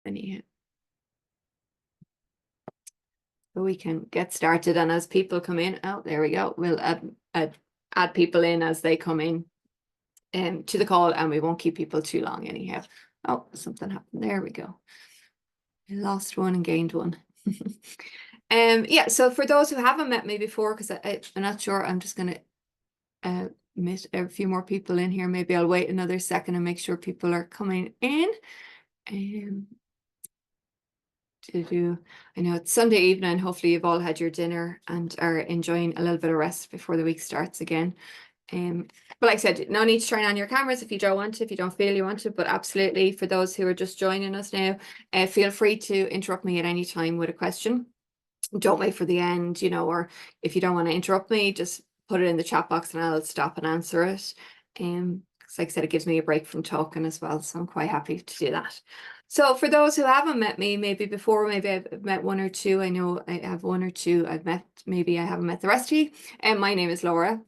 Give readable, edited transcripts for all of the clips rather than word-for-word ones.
anyhow. So we can get started, and as people come in, oh, there we go. We'll add people in as they come in to the call, and we won't keep people too long anyhow. Oh, something happened. There we go. I lost one and gained one. Yeah, so for those who haven't met me before, because I'm not sure, I'm just going to admit a few more people in here. Maybe I'll wait another second and make sure people are coming in. I know it's Sunday evening. Hopefully you've all had your dinner and are enjoying a little bit of rest before the week starts again. But like I said, no need to turn on your cameras if you don't want to, if you don't feel you want to, but absolutely for those who are just joining us now, feel free to interrupt me at any time with a question. Don't wait for the end, you know, or if you don't want to interrupt me, just put it in the chat box and I'll stop and answer it. Like I said, it gives me a break from talking as well, so I'm quite happy to do that. So for those who haven't met me, maybe before, maybe I've met one or two. I know I have one or two I've met, maybe I haven't met the rest of you. And my name is Laura,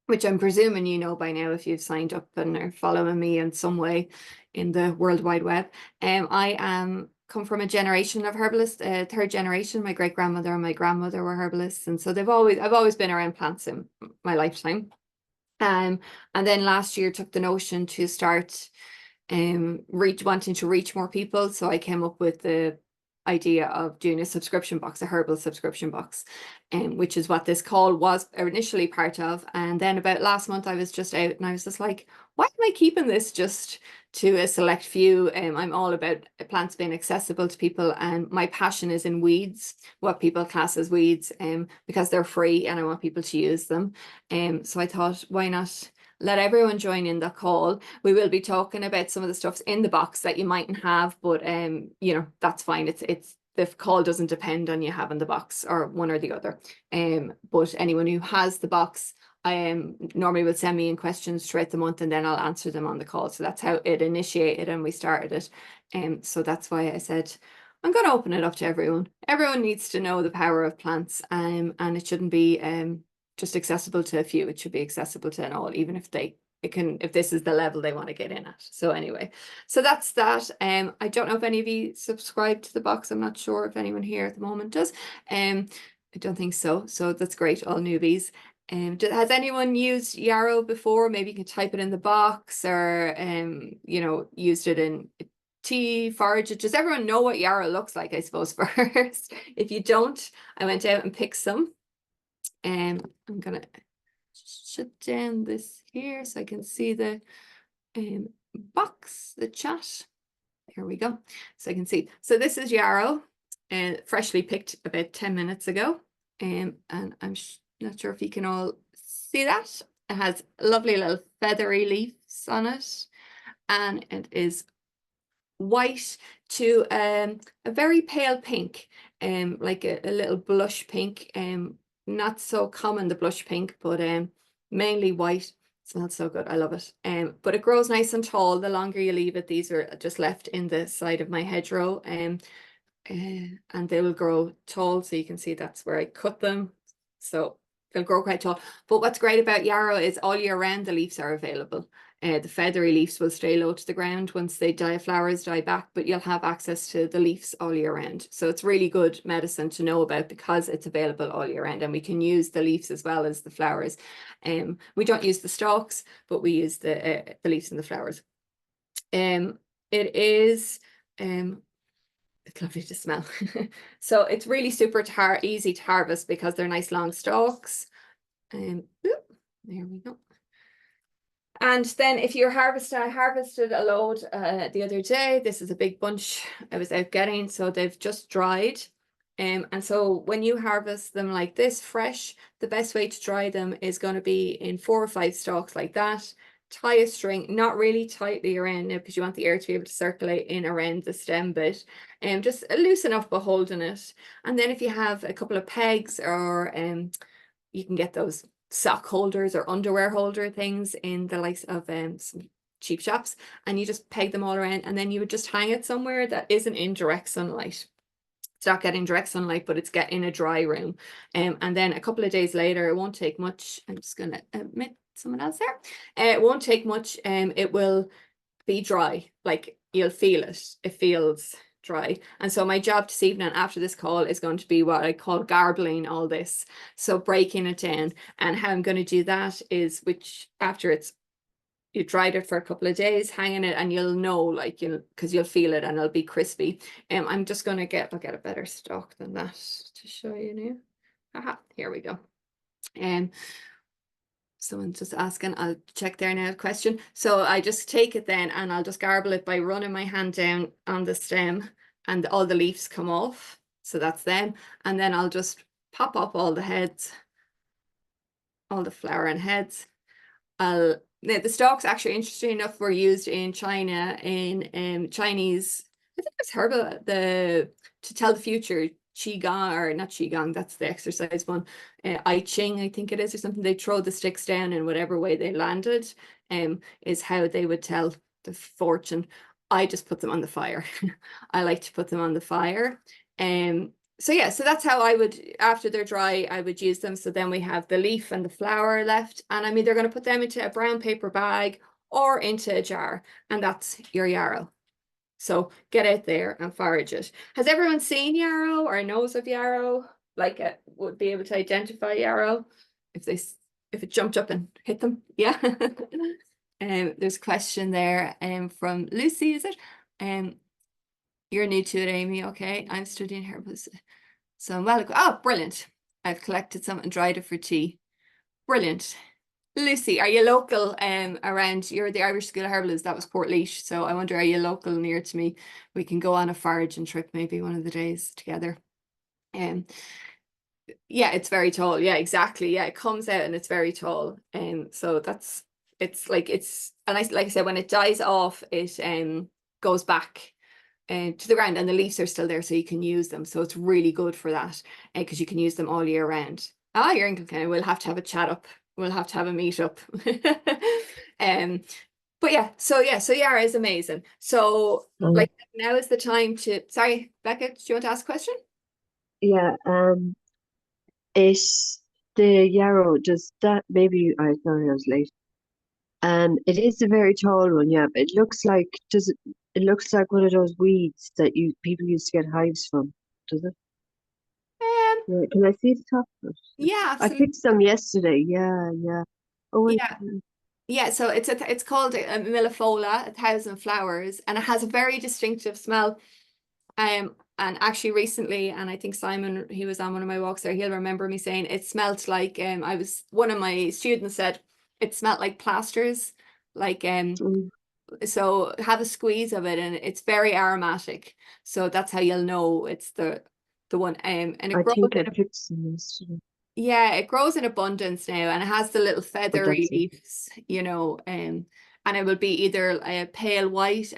which I'm presuming you know by now if you've signed up and are following me in some way in the World Wide Web. I am come from a generation of herbalists, third generation. My great grandmother and my grandmother were herbalists, and so I've always been around plants in my lifetime. And then last year took the notion to start wanting to reach more people, so I came up with the idea of doing a subscription box, a herbal subscription box, which is what this call was initially part of. And then about last month I was just out and I was just like, why am I keeping this just to a select few? I'm all about plants being accessible to people, and my passion is in weeds, what people class as weeds, because they're free and I want people to use them. So I thought, why not let everyone join in the call? We will be talking about some of the stuffs in the box that you mightn't have, but you know, that's fine. It's the call doesn't depend on you having the box or one or the other. But anyone who has the box normally will send me in questions throughout the month, and then I'll answer them on the call. So that's how it initiated and we started it. So that's why I said I'm going to open it up to everyone. Everyone needs to know the power of plants, and it shouldn't be just accessible to a few. It should be accessible to all, even if if this is the level they want to get in at. So anyway, so that's that. I don't know if any of you subscribe to the box. I'm not sure if anyone here at the moment does. I don't think so. So that's great, all newbies. Has anyone used Yarrow before? Maybe you can type it in the box, or you know, used it in tea, forage. Does everyone know what Yarrow looks like, I suppose, first? If you don't, I went out and picked some. I'm gonna shut down this here so I can see the box, the chat. There we go. So I can see. So this is Yarrow, freshly picked about 10 minutes ago. And I'm not sure if you can all see that. It has lovely little feathery leaves on it, and it is white to a very pale pink, like a little blush pink. Not so common, the blush pink, but mainly white. It smells so good. I love it. But it grows nice and tall the longer you leave it. These are just left in the side of my hedgerow, and they will grow tall. So you can see that's where I cut them. So they'll grow quite tall. But what's great about Yarrow is all year round the leaves are available. The feathery leaves will stay low to the ground once they die, flowers die back, but you'll have access to the leaves all year round. So it's really good medicine to know about because it's available all year round, and we can use the leaves as well as the flowers. We don't use the stalks, but we use the leaves and the flowers. It is it's lovely to smell. So it's really super easy to harvest because they're nice long stalks. There we go. And then if you're I harvested a load the other day. This is a big bunch I was out getting, so they've just dried. And so when you harvest them like this fresh, the best way to dry them is going to be in 4 or 5 stalks like that. Tie a string, not really tightly around it because you want the air to be able to circulate in around the stem bit, and just loose enough but holding it. And then if you have a couple of pegs, or you can get those sock holders or underwear holder things in the likes of some cheap shops, and you just peg them all around, and then you would just hang it somewhere that isn't in direct sunlight. It's not getting direct sunlight, but it's getting a dry room. And then a couple of days later, it won't take much. I'm just going to admit someone else there. It won't take much. It will be dry. Like you'll feel it. It feels dry. And so my job this evening after this call is going to be what I call garbling all this. So breaking it down. And how I'm going to do that is, which after you dried it for a couple of days, hanging it, and you'll know, like, because you'll feel it and it'll be crispy. I'm just going to I'll get a better stock than that to show you now. Aha, here we go. Someone's just asking, I'll check there now, question. So I just take it then and I'll just garble it by running my hand down on the stem and all the leaves come off. So that's them. And then I'll just pop up all the heads, all the flowering heads. The stalks, actually, interesting enough, were used in China in Chinese, I think it's herbal, to tell the future. Qigong, or not Qigong, that's the exercise one. I Ching, I think it is, or something. They throw the sticks down in whatever way they landed, is how they would tell the fortune. I just put them on the fire. I like to put them on the fire. So yeah, so that's how I would, after they're dry, I would use them. So then we have the leaf and the flower left. And I'm either going to put them into a brown paper bag or into a jar. And that's your yarrow. So get out there and forage it. Has everyone seen yarrow or knows of yarrow? Like it would be able to identify yarrow if it jumped up and hit them? Yeah. There's a question there from Lucy, is it? You're new to it, Amy. Okay, I'm studying herbals. So oh, brilliant. I've collected some and dried it for tea. Brilliant. Lucy, are you local around? You're the Irish School of Herbalists, that was Portlaoise. So I wonder, are you local near to me? We can go on a foraging trip maybe one of the days together. Yeah, it's very tall. Yeah, exactly. Yeah, it comes out and it's very tall. So like I said, when it dies off, it goes back to the ground and the leaves are still there, so you can use them. So it's really good for that because you can use them all year round. Ah, you're in Kilkenny. We'll have to have a chat up. We'll have to have a meet up. But so Yarrow is amazing. So like now is the time to, sorry, Becca, do you want to ask a question? Yeah, it's the yarrow, does that, maybe I thought I was late. It is a very tall one, yeah, but it looks like one of those weeds that people used to get hives from, does it? Um, Yeah, can I see the top of it? yeah, I absolutely. picked some yesterday, yeah, yeah. Oh wait, Yeah. Yeah, so it's called a millifola, 1,000 flowers, and it has a very distinctive smell. And actually recently, and I think Simon, he was on one of my walks there, he'll remember me saying it smelled like one of my students said it smelled like plasters, like mm, so have a squeeze of it and it's very aromatic. So that's how you'll know it's the one. And it I grows think I in picked some yesterday, yeah, it grows in abundance now and it has the little but feathery that's it. leaves, and it will be either a pale white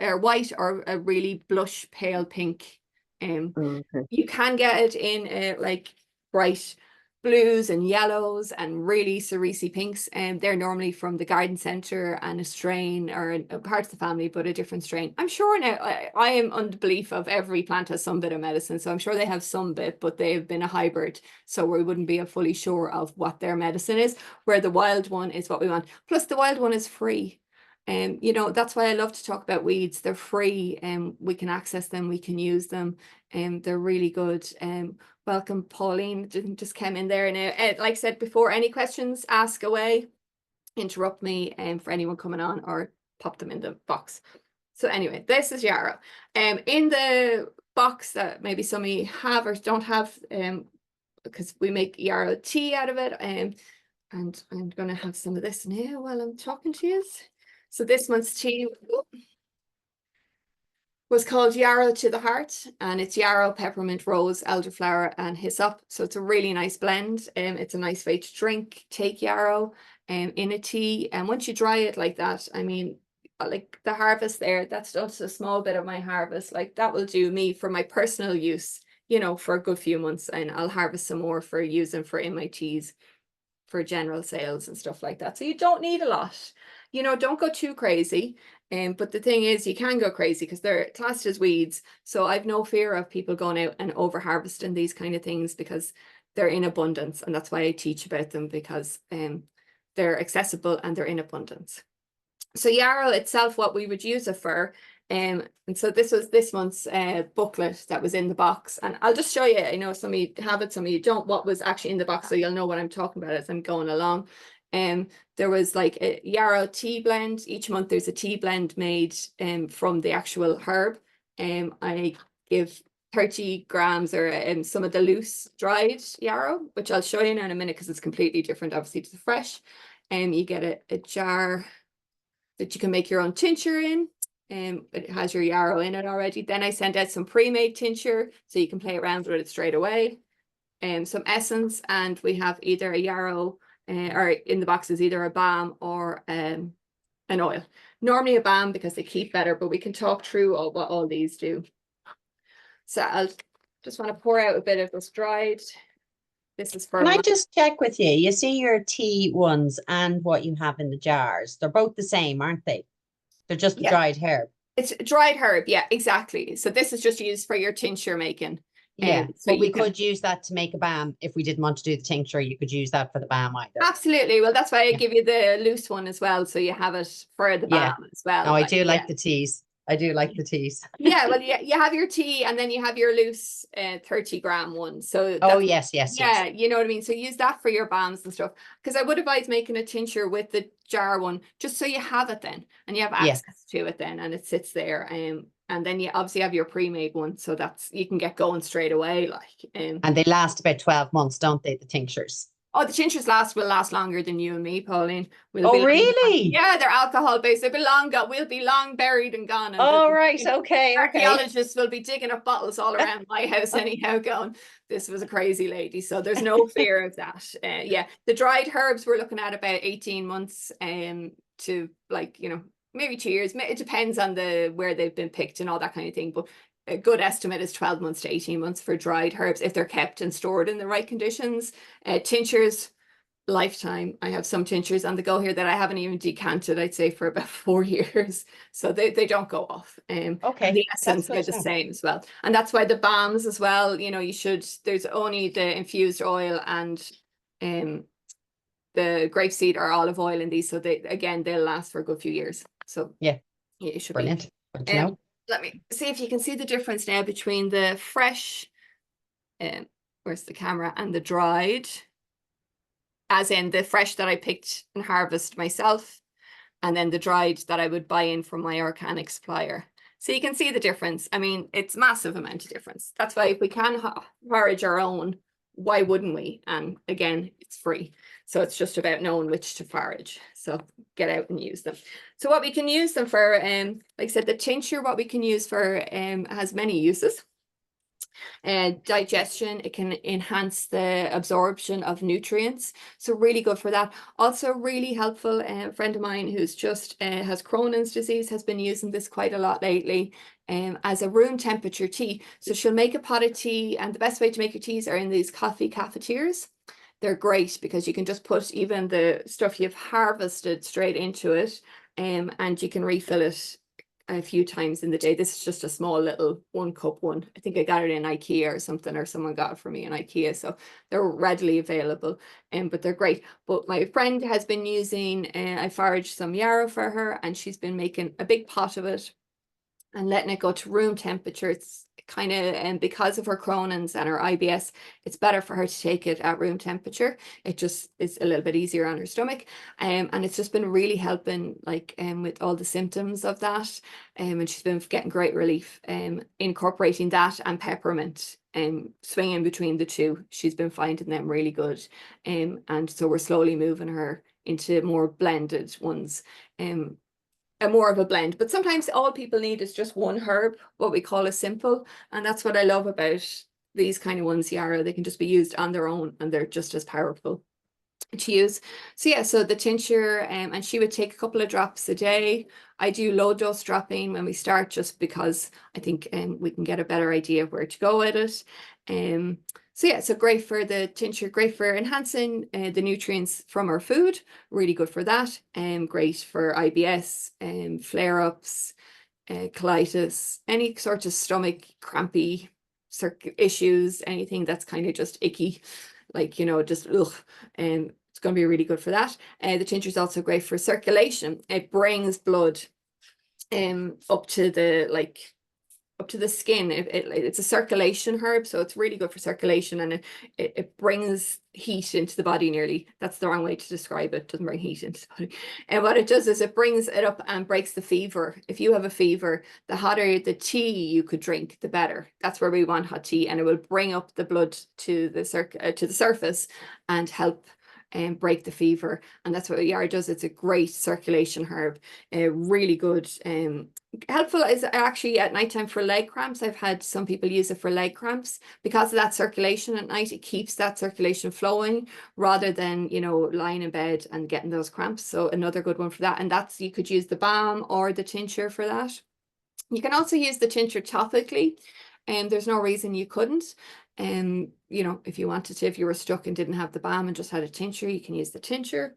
or a really blush pale pink. Oh, okay. You can get it in like bright blues and yellows and really cerise pinks, and they're normally from the garden centre and a strain or a part of the family, but a different strain. I'm sure now I am under the belief of every plant has some bit of medicine, so I'm sure they have some bit, but they've been a hybrid, so we wouldn't be fully sure of what their medicine is, where the wild one is what we want. Plus the wild one is free. That's why I love to talk about weeds. They're free and we can access them, we can use them, and they're really good. Welcome, Pauline, just came in there now. Like I said before, any questions, ask away, interrupt me for anyone coming on or pop them in the box. So anyway, this is Yarrow. In the box that maybe some of you have or don't have, because we make Yarrow tea out of it, and I'm going to have some of this now while I'm talking to you. So this month's tea was called Yarrow to the Heart, and it's yarrow, peppermint, rose, elderflower, and hyssop. So it's a really nice blend. It's a nice way to drink. Take yarrow in a tea, and once you dry it like that, I mean, like the harvest there, that's just a small bit of my harvest. Like that will do me for my personal use, for a good few months, and I'll harvest some more for using for in my teas for general sales and stuff like that. So you don't need a lot. Don't go too crazy. But the thing is, you can go crazy because they're classed as weeds. So I've no fear of people going out and over harvesting these kind of things because they're in abundance. And that's why I teach about them, because they're accessible and they're in abundance. So yarrow itself, what we would use it for And so this was this month's booklet that was in the box. And I'll just show you, I know some of you have it, some of you don't, what was actually in the box, so you'll know what I'm talking about as I'm going along. There was like a Yarrow tea blend. Each month there's a tea blend made from the actual herb. I give 30 grams or some of the loose dried yarrow, which I'll show you now in a minute because it's completely different, obviously, to the fresh. You get a jar that you can make your own tincture in. It has your yarrow in it already. Then I send out some pre-made tincture so you can play around with it straight away. Some essence, and we have either a yarrow or in the box is either a balm or an oil. Normally a balm because they keep better, but we can talk through what all these do. So I'll just want to pour out a bit of this dried. This is for Can I just check with you? You see your tea ones and what you have in the jars. They're both the same, aren't they? They're just the dried herb. It's dried herb. Yeah, exactly. So this is just used for your tincture making. Yeah, so but we could use that to make a balm. If we didn't want to do the tincture, you could use that for the balm either. Absolutely. Well, that's why I give you the loose one as well. So you have it for the balm as well. No, I do like the teas. I do like the teas. Yeah, well, you have your tea and then you have your loose 30-gram one. So yes. You know what I mean? So use that for your balms and stuff. Because I would advise making a tincture with the jar one, just so you have it then and you have access to it then and it sits there. And then you obviously have your pre-made one, so that's you can get going straight away. And they last about 12 months, don't they, the tinctures? Oh, the tinctures will last longer than you and me, Pauline. Really? Yeah, they're alcohol based. They'll be long gone. We'll be long buried and gone. And right. Okay. Archaeologists will be digging up bottles all around my house anyhow, going, this was a crazy lady. So there's no fear of that. The dried herbs we're looking at about 18 months to maybe 2 years. It depends on where they've been picked and all that kind of thing. But a good estimate is 12 months to 18 months for dried herbs if they're kept and stored in the right conditions. Tinctures, lifetime. I have some tinctures on the go here that I haven't even decanted, I'd say, for about 4 years. So they don't go off. Okay. The essence are the same as well. And that's why the balms as well, there's only the infused oil and the grapeseed or olive oil in these. So they'll last for a good few years. So it should brilliant. be. Let me see if you can see the difference now between the fresh, where's the camera, and the dried, as in the fresh that I picked and harvest myself, and then the dried that I would buy in from my organic supplier. So you can see the difference. I mean, it's massive amount of difference. That's why if we can forage our own, why wouldn't we? And again, it's free. So it's just about knowing which to forage. So get out and use them. So what we can use them for, like I said, the tincture, what we can use for has many uses. Digestion, it can enhance the absorption of nutrients. So really good for that. Also really helpful. A friend of mine who's just has Crohn's disease has been using this quite a lot lately. As a room temperature tea. So she'll make a pot of tea, and the best way to make your teas are in these coffee cafetiers. They're great because you can just put even the stuff you've harvested straight into it, and you can refill it a few times in the day. This is just a small little 1 cup one. I think I got it in IKEA or something, or someone got it for me in IKEA. So they're readily available, but they're great. But my friend has been using, I foraged some yarrow for her, and she's been making a big pot of it and letting it go to room temperature. It's kind of, and because of her Crohn's and her IBS, it's better for her to take it at room temperature. It just is a little bit easier on her stomach. And it's just been really helping, with all the symptoms of that. And she's been getting great relief. Incorporating that and peppermint, swinging between the two, she's been finding them really good. And so we're slowly moving her into more blended ones. More of a blend, but sometimes all people need is just one herb, what we call a simple, and that's what I love about these kind of ones, Yarrow. They can just be used on their own and they're just as powerful to use. So the tincture, and she would take a couple of drops a day. I do low dose dropping when we start, just because I think we can get a better idea of where to go with it. So great for the tincture, great for enhancing the nutrients from our food, really good for that. Great for IBS, flare-ups, colitis, any sort of stomach crampy issues, anything that's kind of just icky, just ugh. It's going to be really good for that. The tincture is also great for circulation. It brings blood up to the skin. It's a circulation herb, so it's really good for circulation, and it brings heat into the body nearly. That's the wrong way to describe it. It doesn't bring heat into the body. And what it does is it brings it up and breaks the fever. If you have a fever, the hotter the tea you could drink, the better. That's where we want hot tea, and it will bring up the blood to the surface and help break the fever. And that's what Yarrow does. It's a great circulation herb, really good. Helpful is actually at nighttime for leg cramps. I've had some people use it for leg cramps because of that circulation at night. It keeps that circulation flowing rather than, you know, lying in bed and getting those cramps. So another good one for that. And that's, you could use the balm or the tincture for that. You can also use the tincture topically, and there's no reason you couldn't. You know, if you wanted to, if you were stuck and didn't have the balm and just had a tincture, you can use the tincture.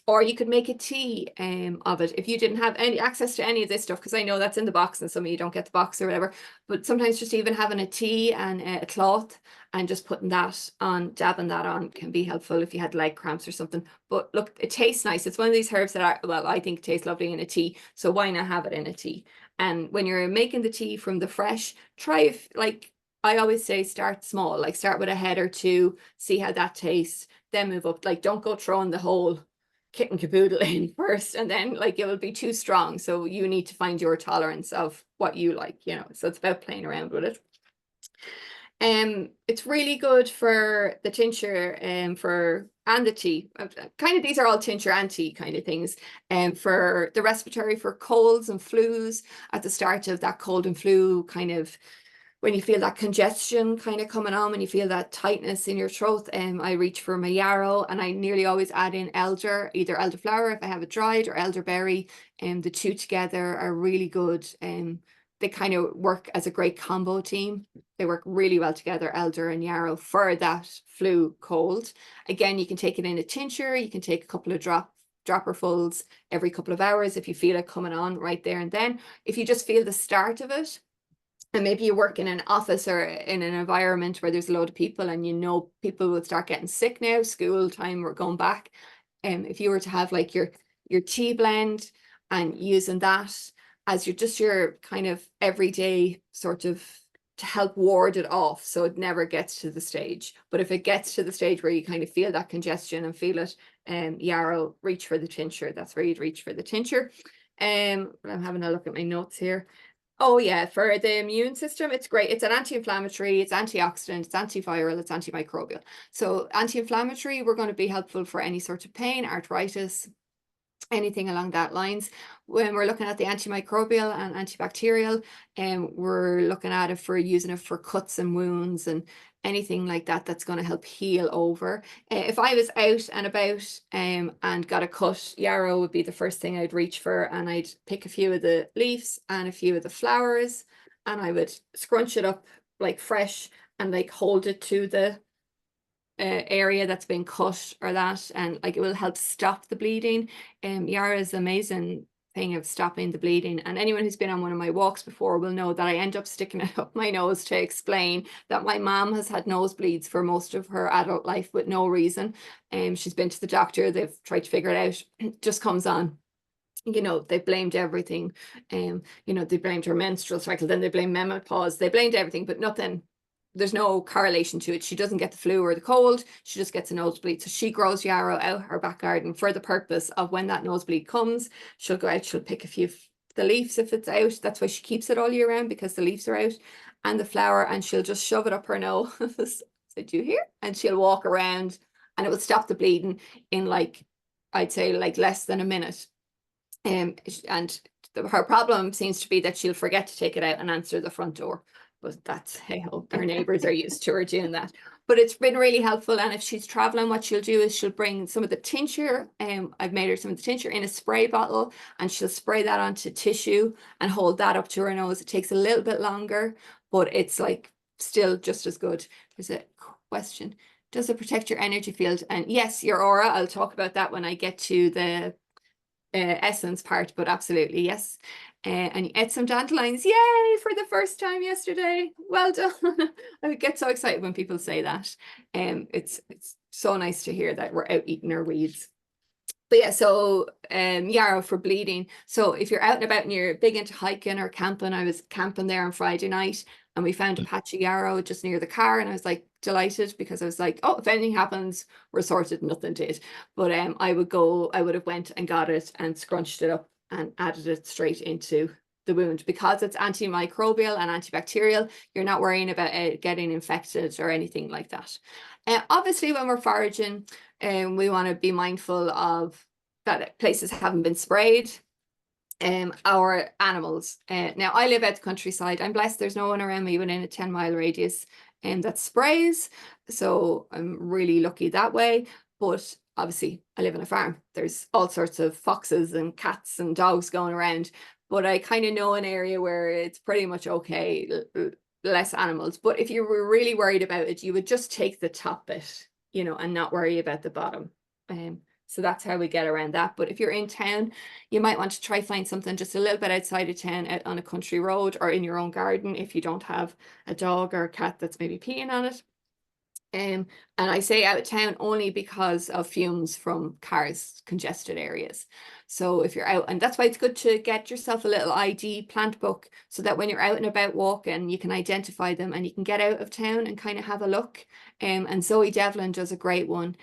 Or you could make a tea of it if you didn't have any access to any of this stuff, because I know that's in the box and some of you don't get the box or whatever. But sometimes just even having a tea and a cloth and just putting that on, dabbing that on, can be helpful if you had leg cramps or something. But look, it tastes nice. It's one of these herbs that are, well, I think tastes lovely in a tea. So why not have it in a tea? And when you're making the tea from the fresh, try if, like I always say, start small, like start with a head or two, see how that tastes, then move up. Like don't go throwing the whole kit and caboodle in first, and then like it will be too strong. So you need to find your tolerance of what you like, you know. So it's about playing around with it. It's really good for the tincture and the tea. Kind of, these are all tincture and tea kind of things. And for the respiratory, for colds and flus at the start of that cold and flu kind of, when you feel that congestion kind of coming on, when you feel that tightness in your throat, I reach for my yarrow, and I nearly always add in elder, either elderflower if I have it dried or elderberry. And the two together are really good. They kind of work as a great combo team. They work really well together, elder and yarrow, for that flu cold. Again, you can take it in a tincture. You can take a couple of dropperfuls every couple of hours if you feel it coming on right there and then. If you just feel the start of it, and maybe you work in an office or in an environment where there's a load of people, and you know people will start getting sick now, school time or going back. If you were to have like your tea blend and using that as your kind of everyday sort of, to help ward it off, so it never gets to the stage. But if it gets to the stage where you kind of feel that congestion and feel it, yarrow, reach for the tincture. That's where you'd reach for the tincture. I'm having a look at my notes here. Oh yeah, for the immune system, it's great. It's an anti-inflammatory, it's antioxidant, it's antiviral, it's antimicrobial. So anti-inflammatory, we're going to be helpful for any sort of pain, arthritis, anything along that lines. When we're looking at the antimicrobial and antibacterial, we're looking at it for using it for cuts and wounds and anything like that that's going to help heal over. If I was out and about and got a cut, yarrow would be the first thing I'd reach for, and I'd pick a few of the leaves and a few of the flowers, and I would scrunch it up like fresh and like hold it to the area that's been cut or that, and like it will help stop the bleeding. Yarrow is amazing thing of stopping the bleeding, and anyone who's been on one of my walks before will know that I end up sticking it up my nose to explain that my mom has had nosebleeds for most of her adult life with no reason. She's been to the doctor, they've tried to figure it out, it just comes on. You know, they blamed everything. You know, they blamed her menstrual cycle, then they blamed menopause, they blamed everything, but nothing. There's no correlation to it. She doesn't get the flu or the cold, she just gets a nosebleed. So she grows yarrow out her back garden for the purpose of when that nosebleed comes, she'll go out, she'll pick a few of the leaves if it's out. That's why she keeps it all year round, because the leaves are out, and the flower, and she'll just shove it up her nose. Did you hear? And she'll walk around, and it will stop the bleeding in, like, I'd say like less than a minute. And her problem seems to be that she'll forget to take it out and answer the front door. But that's, hey, our neighbors are used to her doing that. But it's been really helpful. And if she's traveling, what she'll do is she'll bring some of the tincture. I've made her some of the tincture in a spray bottle, and she'll spray that onto tissue and hold that up to her nose. It takes a little bit longer, but it's like still just as good. There's a question. Does it protect your energy field? And yes, your aura. I'll talk about that when I get to the essence part, but absolutely yes. And you ate some dandelions, yay, for the first time yesterday. Well done. I get so excited when people say that. It's so nice to hear that we're out eating our weeds. But yeah, so Yarrow for bleeding. So if you're out and about and you're big into hiking or camping, I was camping there on Friday night and we found a patch of Yarrow just near the car, and I was like delighted because I was like, oh, if anything happens, we're sorted. Nothing did. But I would have went and got it and scrunched it up and added it straight into the wound. Because it's antimicrobial and antibacterial, you're not worrying about it getting infected or anything like that. Obviously, when we're foraging, we want to be mindful of that places haven't been sprayed. Our animals. Now, I live out the countryside. I'm blessed there's no one around me within a 10-mile radius that sprays. So I'm really lucky that way. But obviously, I live on a farm. There's all sorts of foxes and cats and dogs going around. But I kind of know an area where it's pretty much okay, less animals. But if you were really worried about it, you would just take the top bit, you know, and not worry about the bottom. So that's how we get around that. But if you're in town, you might want to try find something just a little bit outside of town, out on a country road or in your own garden if you don't have a dog or a cat that's maybe peeing on it. And I say out of town only because of fumes from cars, congested areas. So if you're out, and that's why it's good to get yourself a little ID plant book so that when you're out and about walking, you can identify them and you can get out of town and kind of have a look. And Zoe Devlin does a great one.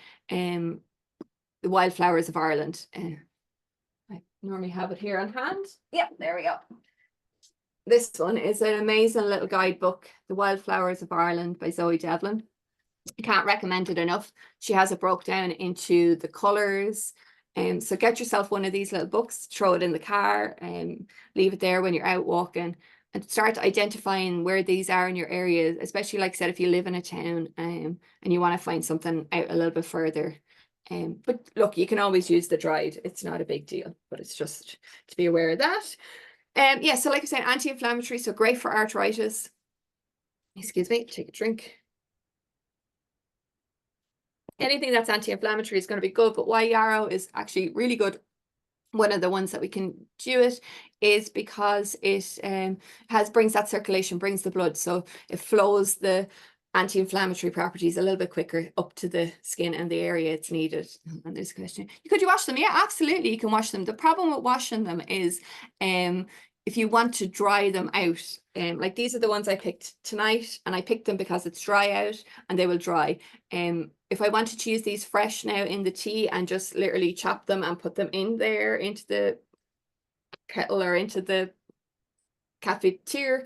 The Wildflowers of Ireland. I normally have it here on hand. Yeah, there we go. This one is an amazing little guidebook, The Wildflowers of Ireland by Zoe Devlin. I can't recommend it enough. She has it broke down into the colours. So get yourself one of these little books, throw it in the car, and leave it there when you're out walking, and start identifying where these are in your area, especially like I said, if you live in a town and you want to find something out a little bit further. But look, you can always use the dried. It's not a big deal, but it's just to be aware of that. Yeah, so like I said, anti-inflammatory, so great for arthritis. Excuse me, take a drink. Anything that's anti-inflammatory is going to be good, but why Yarrow is actually really good, one of the ones that we can do it, is because it brings that circulation, brings the blood, so it flows the anti-inflammatory properties a little bit quicker up to the skin and the area it's needed. And there's a question, could you wash them? Yeah, absolutely, you can wash them. The problem with washing them is if you want to dry them out, like these are the ones I picked tonight, and I picked them because it's dry out and they will dry. If I wanted to use these fresh now in the tea and just literally chop them and put them in there into the kettle or into the cafetiere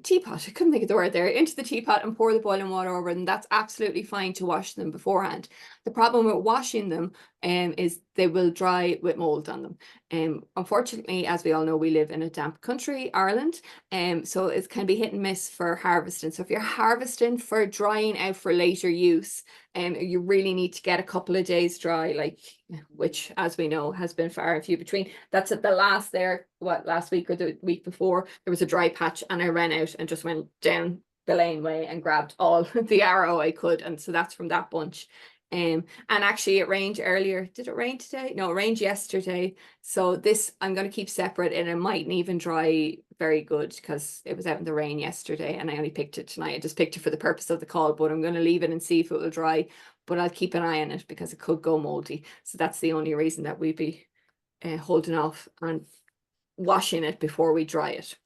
teapot, I couldn't think of the word there, into the teapot and pour the boiling water over them, that's absolutely fine to wash them beforehand. The problem with washing them is they will dry with mold on them. Unfortunately, as we all know, we live in a damp country, Ireland, so it can be hit and miss for harvesting. So if you're harvesting for drying out for later use, you really need to get a couple of days dry, like, which as we know has been far and few between. That's at the last there, what, last week or the week before, there was a dry patch and I ran out and just went down the laneway and grabbed all the Yarrow I could, and so that's from that bunch. And actually it rained earlier. Did it rain today? No, it rained yesterday. So this I'm going to keep separate, and it mightn't even dry very good because it was out in the rain yesterday and I only picked it tonight. I just picked it for the purpose of the call, but I'm going to leave it and see if it will dry. But I'll keep an eye on it because it could go moldy. So that's the only reason that we'd be holding off on washing it before we dry it.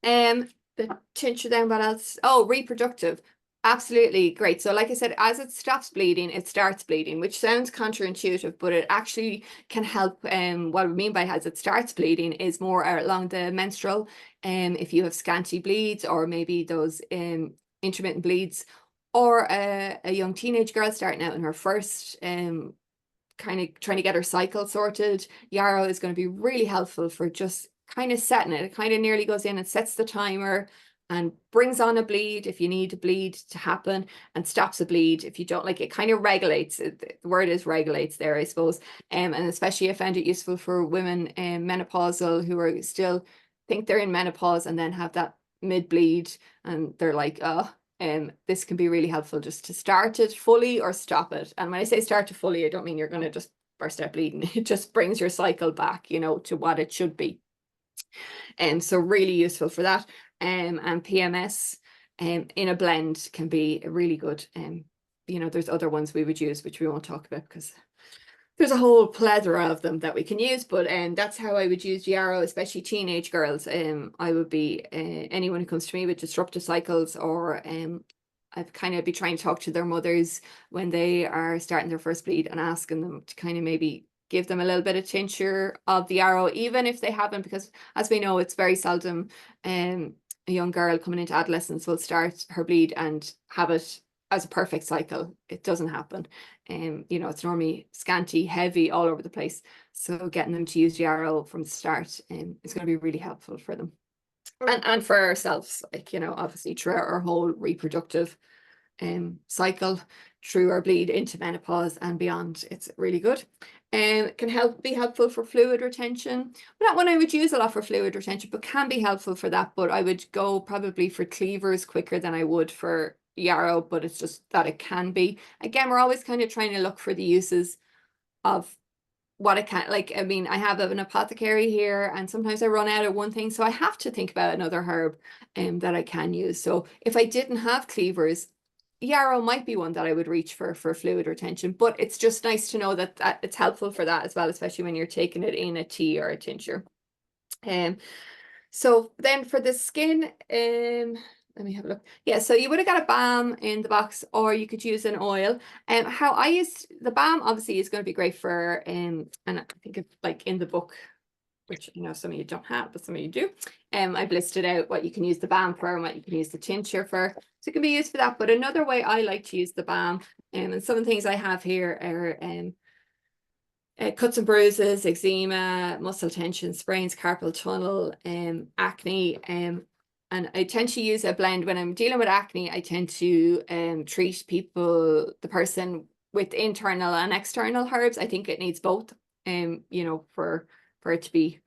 The tincture then, what else? Oh, reproductive. Absolutely great. So like I said, as it stops bleeding, it starts bleeding, which sounds counterintuitive, but it actually can help. What we mean by as it starts bleeding is more along the menstrual. If you have scanty bleeds, or maybe those intermittent bleeds, or a young teenage girl starting out in her first kind of trying to get her cycle sorted, Yarrow is going to be really helpful for just kind of setting it. It kind of nearly goes in and sets the timer and brings on a bleed if you need a bleed to happen, and stops a bleed if you don't. Like, it kind of regulates. The word is regulates there, I suppose. And especially I found it useful for women menopausal who are still think they're in menopause and then have that mid bleed and they're like, oh, this can be really helpful just to start it fully or stop it. And when I say start it fully, I don't mean you're going to just burst out bleeding. It just brings your cycle back, you know, to what it should be. And so really useful for that. And PMS in a blend can be really good. You know, there's other ones we would use, which we won't talk about because there's a whole plethora of them that we can use, but that's how I would use Yarrow, especially teenage girls. I would be anyone who comes to me with disruptive cycles, or I've kind of be trying to talk to their mothers when they are starting their first bleed and asking them to kind of maybe give them a little bit of tincture of the Yarrow, even if they haven't, because as we know, it's very seldom a young girl coming into adolescence will start her bleed and have it as a perfect cycle. It doesn't happen. You know, it's normally scanty, heavy, all over the place. So getting them to use Yarrow from the start is going to be really helpful for them. And for ourselves, like, you know, obviously throughout our whole reproductive cycle, through our bleed into menopause and beyond, it's really good. Can be helpful for fluid retention. Not one I would use a lot for fluid retention, but can be helpful for that. But I would go probably for cleavers quicker than I would for Yarrow, but it's just that it can be. Again, we're always kind of trying to look for the uses of what I can, like, I mean, I have an apothecary here, and sometimes I run out of one thing, so I have to think about another herb that I can use. So if I didn't have cleavers, Yarrow might be one that I would reach for fluid retention, but it's just nice to know that it's helpful for that as well, especially when you're taking it in a tea or a tincture. So then for the skin, let me have a look. Yeah, so you would have got a balm in the box, or you could use an oil. How I use the balm obviously is going to be great for and I think it's like in the book, which, you know, some of you don't have, but some of you do. I've listed out what you can use the balm for and what you can use the tincture for. So it can be used for that. But another way I like to use the balm, and some of the things I have here are cuts and bruises, eczema, muscle tension, sprains, carpal tunnel, acne, and I tend to use a blend when I'm dealing with acne. I tend to treat the person with internal and external herbs. I think it needs both, you know, for it to be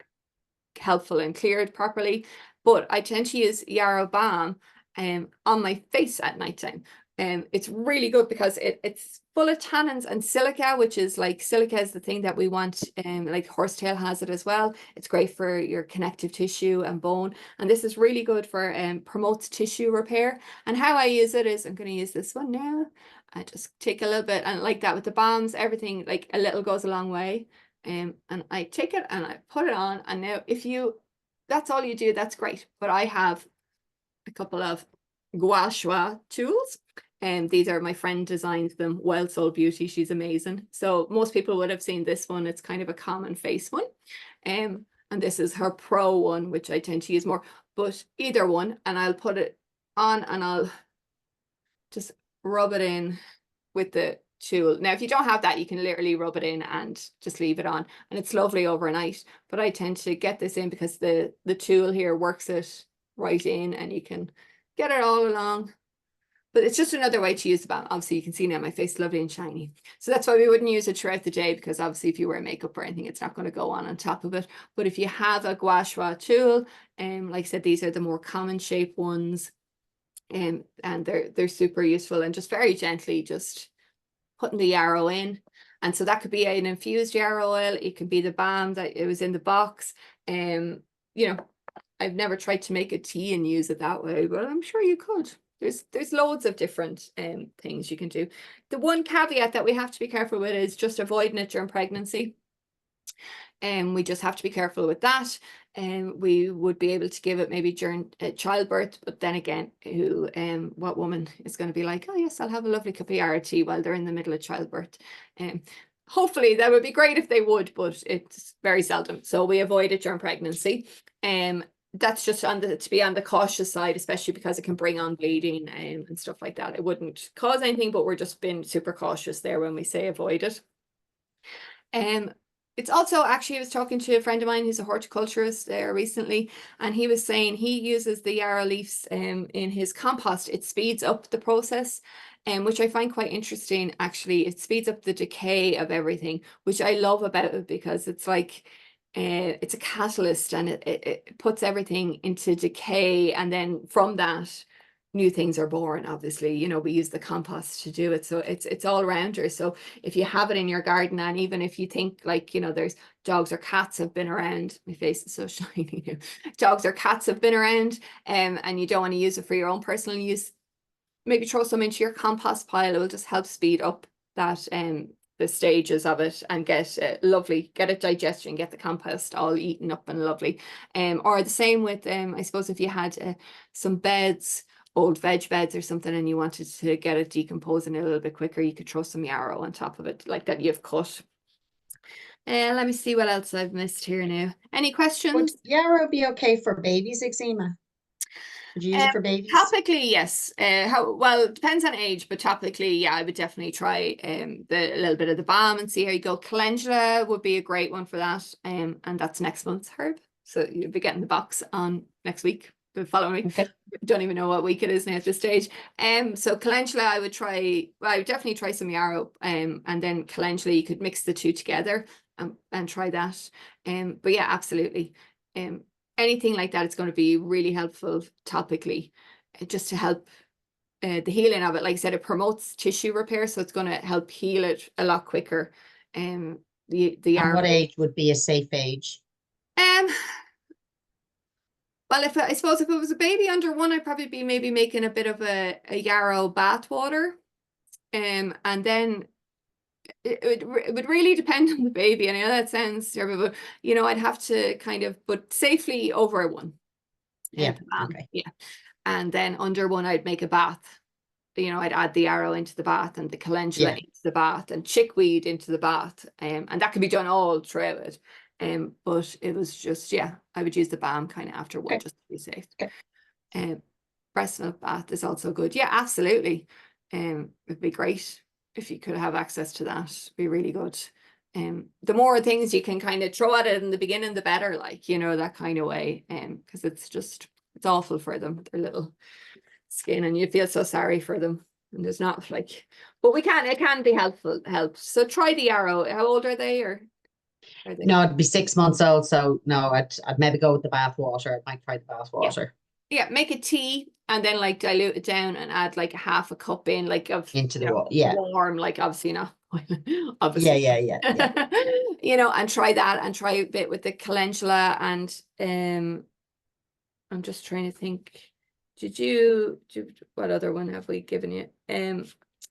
helpful and cleared properly. But I tend to use Yarrow balm on my face at nighttime. It's really good because it's full of tannins and silica, which is like, silica is the thing that we want, like horsetail has it as well. It's great for your connective tissue and bone. And this is really good for promotes tissue repair. And how I use it is, I'm going to use this one now. I just take a little bit, and like that with the balms, everything, like a little goes a long way. And I take it and I put it on. And now that's all you do, that's great. But I have a couple of gua sha tools. And these are, my friend designed them, Well Soul Beauty. She's amazing. So most people would have seen this one. It's kind of a common face one. And this is her pro one, which I tend to use more. But either one, and I'll put it on and I'll just rub it in with the tool. Now, if you don't have that, you can literally rub it in and just leave it on. And it's lovely overnight. But I tend to get this in because the tool here works it right in, and you can get it all along. But it's just another way to use the balm. Obviously, you can see now my face is lovely and shiny. So that's why we wouldn't use it throughout the day, because obviously if you wear makeup or anything, it's not going to go on top of it. But if you have a gua sha tool, like I said, these are the more common shape ones, and they're super useful, and just very gently just putting the Yarrow in. And so that could be an infused Yarrow oil. It could be the balm that it was in the box. You know, I've never tried to make a tea and use it that way, but I'm sure you could. There's loads of different things you can do. The one caveat that we have to be careful with is just avoiding it during pregnancy. We just have to be careful with that. We would be able to give it maybe during childbirth, but then again, what woman is going to be like, oh yes, I'll have a lovely cup of Yarrow tea while they're in the middle of childbirth. Hopefully that would be great if they would, but it's very seldom. So we avoid it during pregnancy. That's just to be on the cautious side, especially because it can bring on bleeding and stuff like that. It wouldn't cause anything, but we're just being super cautious there when we say avoid it. It's also, actually, I was talking to a friend of mine who's a horticulturist recently, and he was saying he uses the Yarrow leaves in his compost. It speeds up the process, which I find quite interesting, actually. It speeds up the decay of everything, which I love about it, because it's like, it's a catalyst, and it puts everything into decay, and then from that, new things are born. Obviously, you know, we use the compost to do it, so it's all rounder. So if you have it in your garden, and even if you think, like, you know, there's dogs or cats have been around, my face is so shiny now. Dogs or cats have been around, and you don't want to use it for your own personal use, maybe throw some into your compost pile. It will just help speed up that the stages of it and get it digested and get the compost all eaten up and lovely. Or the same with I suppose if you had some beds, old veg beds or something, and you wanted to get it decomposing a little bit quicker, you could throw some yarrow on top of it like that you've cut. Let me see what else I've missed here now. Any Would questions? yarrow be okay for babies' eczema? Would you use it for babies? Topically, yes. Well, it depends on age, but topically, yeah, I would definitely try a little bit of the balm and see how you go. Calendula would be a great one for that. And that's next month's herb. So you'll be getting the box on next week, the following week. Okay. Don't even know what week it is now at this stage. So calendula, I would definitely try some yarrow. And then calendula, you could mix the two together and try that. But yeah, absolutely. Anything like that, it's going to be really helpful topically, just to help the healing of it. Like I said, it promotes tissue repair, so it's going to help heal it a lot quicker. The And yarrow. what age would be a safe age? Well, I suppose if it was a baby under 1, I'd probably be maybe making a bit of a yarrow bath water, and then it would really depend on the baby. And I know that sounds terrible, but I'd have to kind of, but safely over 1. Yeah. Okay. Yeah. And then under 1, I'd make a bath. I'd add the yarrow into the bath and the calendula into the bath and chickweed into the bath. And that could be done all throughout it. But it was just, I would use the balm kind of after 1 just to be safe. Okay. Breast milk bath is also good. Yeah, absolutely. It'd be great if you could have access to that. It'd be really good. The more things you can kind of throw at it in the beginning, the better, that kind of way. Because it's awful for them, their little skin, and you feel so sorry for them. And there's not but it can be helped. So try the yarrow. How old are they, or are they? No, it'd be 6 months old. So no, I'd maybe go with the bath water. I might try the bath water. Yeah, make a tea and then dilute it down and add a half a cup in Into the water. Yeah. warm, obviously not obviously. Yeah. And try that, and try a bit with the calendula. And I'm just trying to think, what other one have we given you?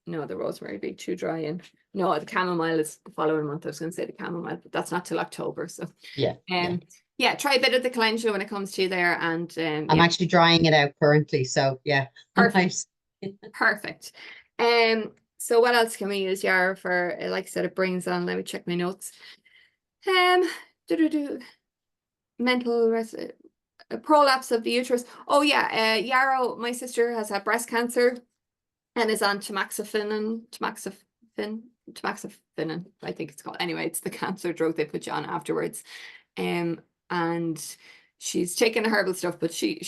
No, the rosemary would be too dry, and no, the chamomile is the following month. I was going to say the chamomile, but that's not till October. So yeah, try a bit of the calendula when it comes to there. And I'm actually drying it out currently. So yeah. Perfect. Perfect. So what else can we use yarrow for? Like I said, it brings on, let me check my notes. Mental prolapse of the uterus. Oh yeah, yarrow, my sister has had breast cancer and is on tamoxifen, I think it's called. Anyway, it's the cancer drug they put you on afterwards. And she's taken herbal stuff, but she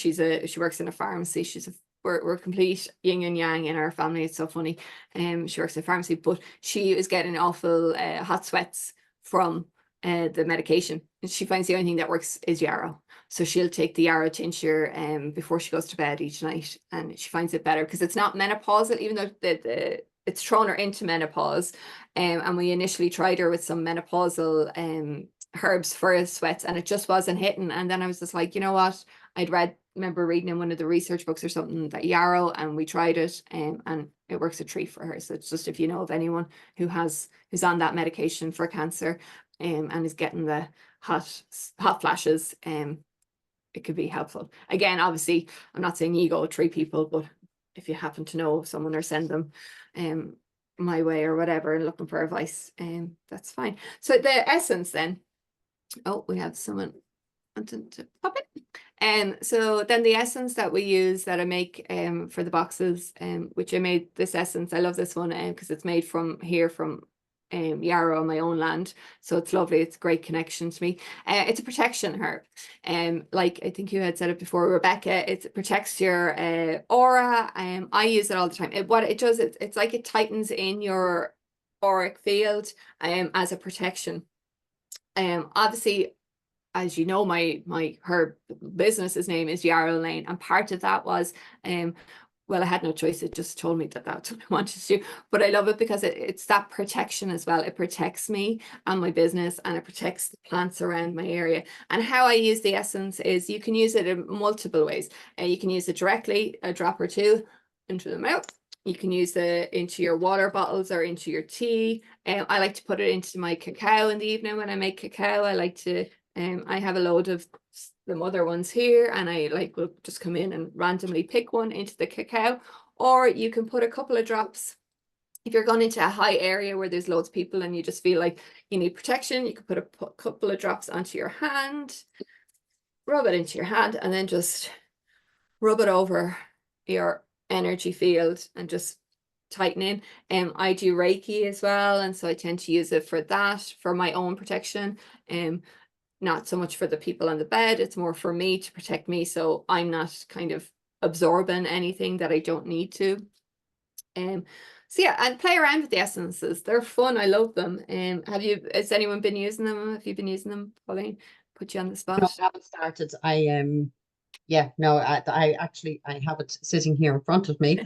works in a pharmacy. We're complete yin and yang in our family. It's so funny. She works in a pharmacy, but she is getting awful hot sweats from the medication. And she finds the only thing that works is yarrow. So she'll take the yarrow tincture before she goes to bed each night, and she finds it better because it's not menopausal, even though it's thrown her into menopause. And we initially tried her with some menopausal herbs for sweats, and it just wasn't hitting. And then I was just like, you know what? Remember reading in one of the research books or something that yarrow, and we tried it, and it works a treat for her. So it's just, if you know of anyone who's on that medication for cancer, and is getting the hot flashes, it could be helpful. Again, obviously, I'm not saying you go treat people, but if you happen to know someone or send them my way or whatever and looking for advice, that's fine. So the essence then, we have someone wanting to pop it. So then the essence that we use, that I make for the boxes, which I made this essence, I love this one because it's made from Yarrow on my own land, so it's lovely. It's a great connection to me. It's a protection herb, like I think you had said it before, Rebecca. It protects your aura. I use it all the time. What it does, it's like it tightens in your auric field as a protection. Obviously, as you know, my herb business's name is Yarrow Lane, and part of that was well, I had no choice. It just told me that that's what I wanted to do. But I love it because it's that protection as well. It protects me and my business, and it protects the plants around my area. And how I use the essence is, you can use it in multiple ways. You can use it directly, a drop or two into the mouth, You can use it into your water bottles or into your tea. I like to put it into my cacao in the evening when I make cacao. I like to, I have a load of the mother ones here, and I like will just come in and randomly pick one into the cacao. Or you can put a couple of drops. If you're going into a high area where there's loads of people and you just feel like you need protection, you can put a couple of drops onto your hand, rub it into your hand, and then just rub it over your energy field and just tighten in. I do Reiki as well, and so I tend to use it for that, for my own protection. Not so much for the people on the bed, it's more for me to protect me, so I'm not kind of absorbing anything that I don't need to. So yeah, and play around with the essences. They're fun. I love them. Has anyone been using them? Have you been using them, Pauline? Put you on the spot. No, I haven't started. Yeah, no, I actually I have it sitting here in front of me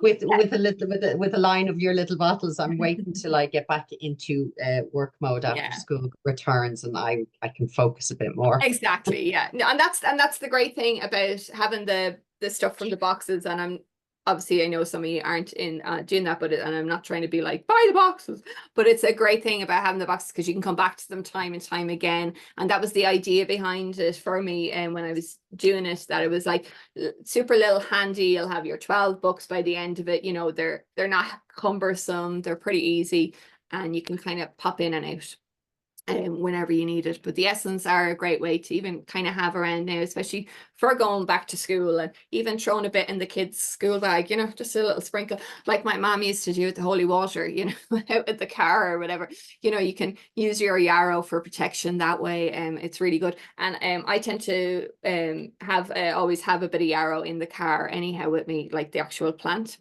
with a line of your little bottles. I'm waiting till I get back into work mode after Yeah. school returns, and I can focus a bit more. Exactly, yeah. No, and that's the great thing about having the stuff from the boxes. And I'm obviously, I know some of you aren't in doing that, and I'm not trying to be like, buy the boxes, but it's a great thing about having the boxes because you can come back to them time and time again. And that was the idea behind it for me. And when I was doing it, that it was like super little handy. You'll have your 12 books by the end of it. You know, they're not cumbersome, they're pretty easy, and you can kind of pop in and out whenever you need it. But the essence are a great way to even kind of have around now, especially for going back to school, and even throwing a bit in the kids' school bag, you know, just a little sprinkle, like my mom used to do with the holy water, you know, out at the car or whatever. You know, you can use your Yarrow for protection that way. It's really good. And I tend to have always have a bit of Yarrow in the car anyhow with me, like the actual plant.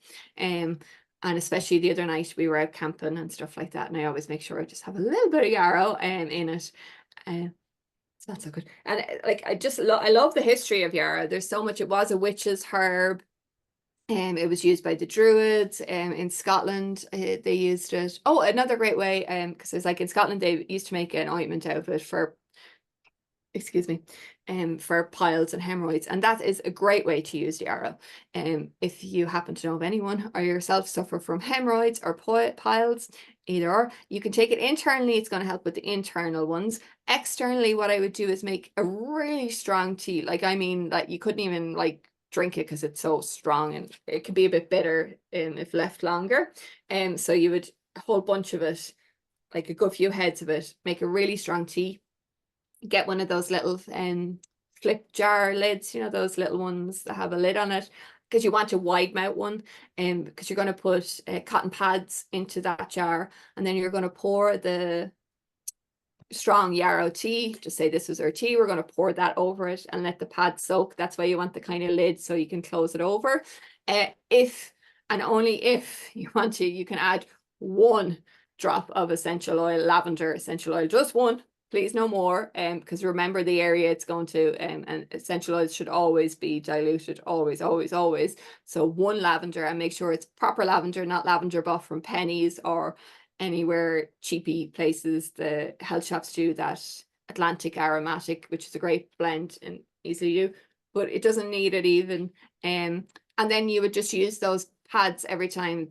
And especially the other night we were out camping and stuff like that, and I always make sure I just have a little bit of Yarrow in it. So that's so good. And like I love the history of Yarrow. There's so much. It was a witch's herb. It was used by the Druids in Scotland. They used it. Oh, another great way, because it's like in Scotland they used to make an ointment out of it for, excuse me, for piles and hemorrhoids, and that is a great way to use Yarrow. If you happen to know of anyone or yourself suffer from hemorrhoids or piles, either or, you can take it internally. It's going to help with the internal ones. Externally, what I would do is make a really strong tea. Like, I mean, like you couldn't even like drink it because it's so strong, and it can be a bit bitter if left longer. So you would a whole bunch of it, like a good few heads of it, make a really strong tea. Get one of those little flip jar lids, you know, those little ones that have a lid on it, because you want a wide mouth one, because you're going to put cotton pads into that jar, and then you're going to pour the strong Yarrow tea. Just say this is our tea, we're going to pour that over it and let the pad soak. That's why you want the kind of lid so you can close it over. If and only if you want to, you can add 1 drop of essential oil, lavender essential oil, just 1, please, no more. Because remember the area it's going to, and essential oils should always be diluted, always, always, always. So 1 lavender, and make sure it's proper lavender, not lavender buff from Pennies or anywhere cheapy places. The health shops do that Atlantic aromatic, which is a great blend and easily do, but it doesn't need it even. And then you would just use those pads every time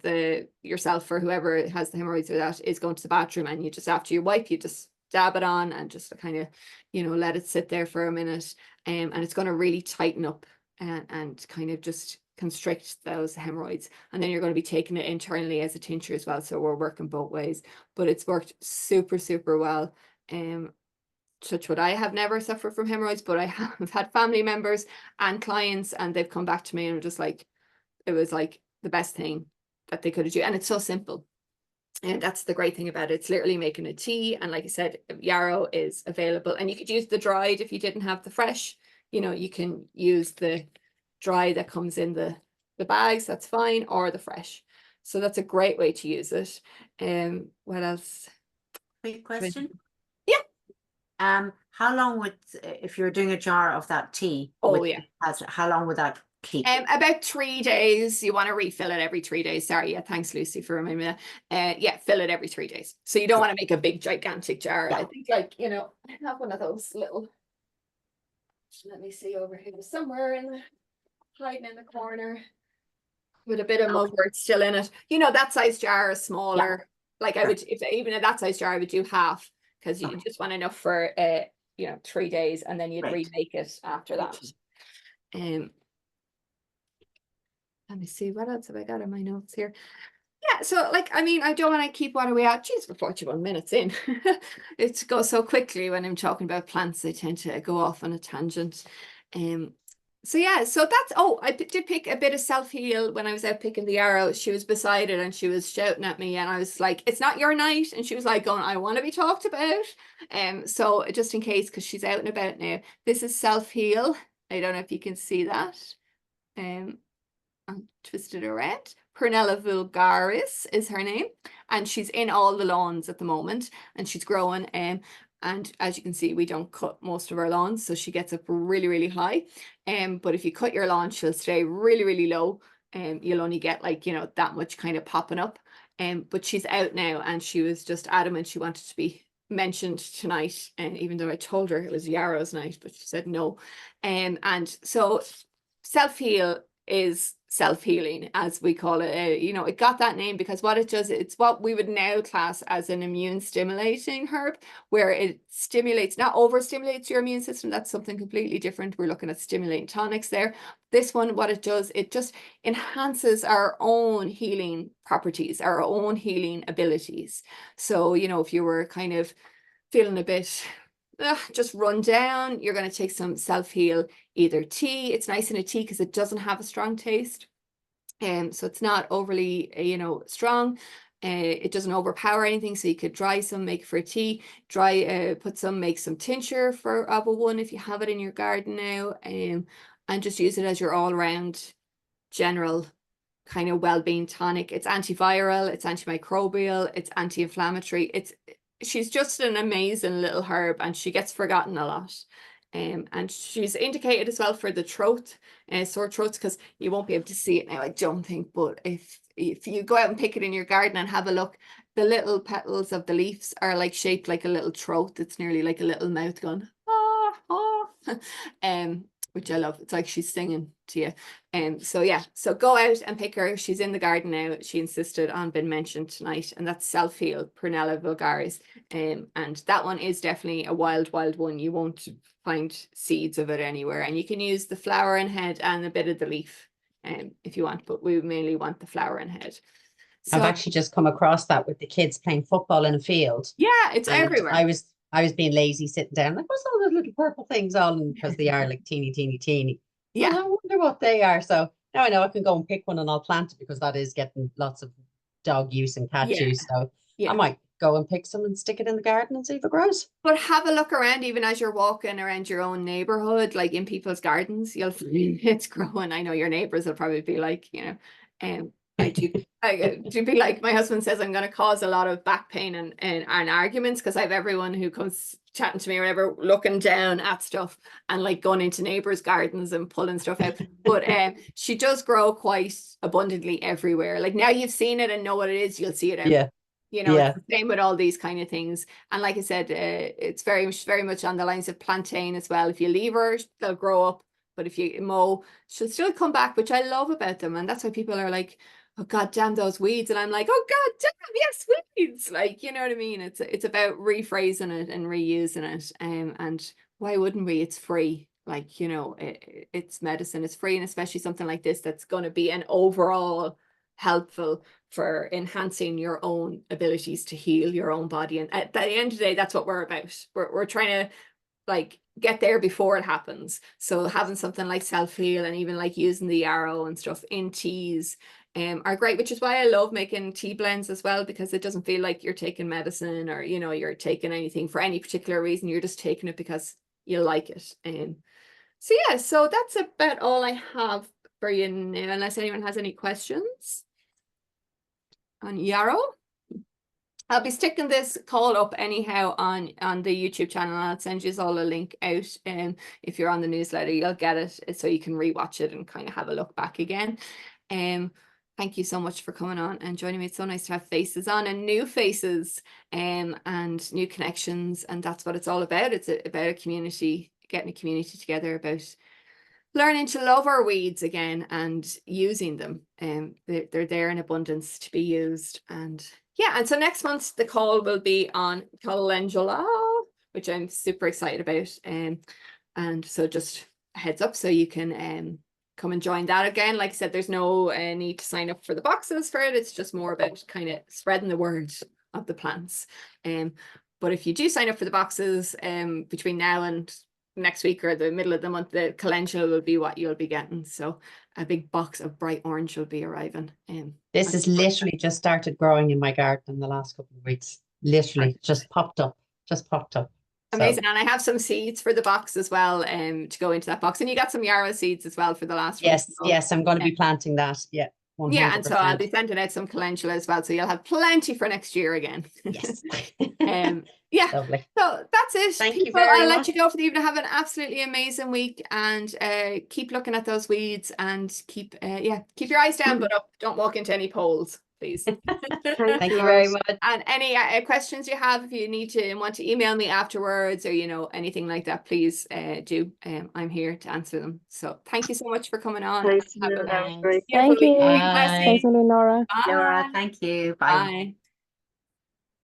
yourself or whoever has the hemorrhoids or that is going to the bathroom, and you just, after you wipe, you just dab it on and just kind of, you know, let it sit there for a minute, and it's going to really tighten up and kind of just constrict those hemorrhoids. And then you're going to be taking it internally as a tincture as well, so we're working both ways. But it's worked super, super well. Touch wood, I have never suffered from hemorrhoids, but I have had family members and clients, and they've come back to me and just like, it was like the best thing that they could do. And it's so simple. And that's the great thing about it. It's literally making a tea. And like I said, Yarrow is available, and you could use the dried if you didn't have the fresh. You know, you can use the dry that comes in the bags, that's fine, or the fresh. So that's a great way to use it. What else? Quick question. Yeah. How long would, if you're doing a jar of that tea? Oh, yeah. How long would that keep? About 3 days. You want to refill it every 3 days. Sorry, yeah, thanks Lucy for reminding me that. Yeah, fill it every 3 days. So you don't want to make a big gigantic jar. Yeah. I think, like, you know, I have one of those little, let me see over here somewhere in the, hiding in the corner. with a bit of mugwort still in it. You know, that size jar is smaller. Like I would, if even in that size jar, I would do half, because you just want enough for 3 days, and then you'd Right. remake it after that. Let me see, what else have I got in my notes here? Yeah, so like, I mean, I don't want to keep, what are we at? Geez, we're 41 minutes in. It goes so quickly when I'm talking about plants. I tend to go off on a tangent. So yeah, so that's, I did pick a bit of self-heal when I was out picking the yarrow. She was beside it and she was shouting at me, and I was like, it's not your night. And she was like going, I want to be talked about. So just in case, because she's out and about now, this is self-heal. I don't know if you can see that. I'm twisted around. Prunella vulgaris is her name, and she's in all the lawns at the moment, and she's growing. And as you can see, we don't cut most of our lawns, so she gets up really, really high. But if you cut your lawn, she'll stay really, really low. You'll only get like, that much kind of popping up. But she's out now, and she was just adamant she wanted to be mentioned tonight, and even though I told her it was Yarrow's night, but she said no. And so self-heal is self-healing, as we call it. It got that name because what it does, it's what we would now class as an immune stimulating herb, where it stimulates, not overstimulates your immune system. That's something completely different. We're looking at stimulating tonics there. This one, what it does, it just enhances our own healing properties, our own healing abilities. So, if you were kind of feeling a bit just run down, you're going to take some self-heal, either tea. It's nice in a tea because it doesn't have a strong taste. So it's not overly, strong. It doesn't overpower anything. So you could dry some, make for a tea, put some, make some tincture of a one if you have it in your garden now, and just use it as your all-around general kind of well-being tonic. It's antiviral, it's antimicrobial, it's anti-inflammatory. She's just an amazing little herb, and she gets forgotten a lot. And she's indicated as well for the throat, sore throats, because you won't be able to see it now, I don't think, but if you go out and pick it in your garden and have a look, the little petals of the leaves are like shaped like a little throat. It's nearly like a little mouth going, which I love. It's like she's singing to you. So yeah, so go out and pick her. She's in the garden now. She insisted on being mentioned tonight, and that's self-heal, Prunella vulgaris. And that one is definitely a wild one. You won't find seeds of it anywhere, and you can use the flower and head and a bit of the leaf if you want, but we mainly want the flower and head. So I've actually just come across that with the kids playing football in a field. yeah, it's And everywhere. I was being lazy sitting down, like, what's all those little purple things on? Because they are like teeny. Yeah. And I wonder what they are. So now I know I can go and pick one and I'll plant it, because that is getting lots of dog use and cat use. So I might go and pick some and stick it in the garden and see if it grows. But have a look around, even as you're walking around your own neighborhood, like in people's gardens, you'll find it's growing. I know your neighbors will probably be like, I do be like, my husband says I'm going to cause a lot of back pain and arguments, because I have everyone who comes chatting to me or whatever looking down at stuff and like going into neighbors' gardens and pulling stuff out. But she does grow quite abundantly everywhere. Like now you've seen it and know what it is, you'll see it everywhere. It's the same with all these kind of things. And like I said, it's very much on the lines of plantain as well. If you leave her, they'll grow up. But if you mow, she'll still come back, which I love about them. And that's why people are like, oh, God damn those weeds. And I'm like, oh, God damn, yes, weeds. Like, you know what I mean? It's about rephrasing it and reusing it. And why wouldn't we? It's free. Like, it's medicine. It's free. And especially something like this, that's going to be an overall helpful for enhancing your own abilities to heal your own body. And at the end of the day, that's what we're about. We're trying to like get there before it happens. So having something like self-heal and even like using the yarrow and stuff in teas are great, which is why I love making tea blends as well, because it doesn't feel like you're taking medicine or you're taking anything for any particular reason. You're just taking it because you like it. So yeah, so that's about all I have for you now, unless anyone has any questions on yarrow. I'll be sticking this call up anyhow on the YouTube channel. I'll send you all a link out. If you're on the newsletter, you'll get it so you can rewatch it and kind of have a look back again. Thank you so much for coming on and joining me. It's so nice to have faces on, and new faces and new connections. And that's what it's all about. It's about a community, getting a community together about learning to love our weeds again and using them. They're there in abundance to be used. And yeah, and so next month the call will be on calendula, which I'm super excited about. And so just a heads up, so you can come and join that again. Like I said, there's no need to sign up for the boxes for it. It's just more about kind of spreading the word of the plants. But if you do sign up for the boxes between now and next week or the middle of the month, the calendula will be what you'll be getting. So a big box of bright orange will be arriving. This is literally just started growing in my garden in the last couple of weeks. Literally just popped up. Amazing. And I have some seeds for the box as well to go into that box. And you got some yarrow seeds as well for the last one. Yes, I'm going to be planting that. Yeah. 100%. Yeah, and so I'll be sending out some calendula as well. So you'll have plenty for next year again. Yes. Yeah. Lovely. So that's it. Thank you very I'll much. let you go for the evening. Have an absolutely amazing week, and keep looking at those weeds, and keep your eyes down, but up. Don't walk into any poles, please. Thank you very much. And any questions you have, if you need to want to email me afterwards, or anything like that, please do. I'm here to answer them. So thank you so much for coming on. Thanks, Have a that was great. beautiful Thank you. week. Bye. Thanks, Nora. Bye. Laura, thank you. Bye. Bye.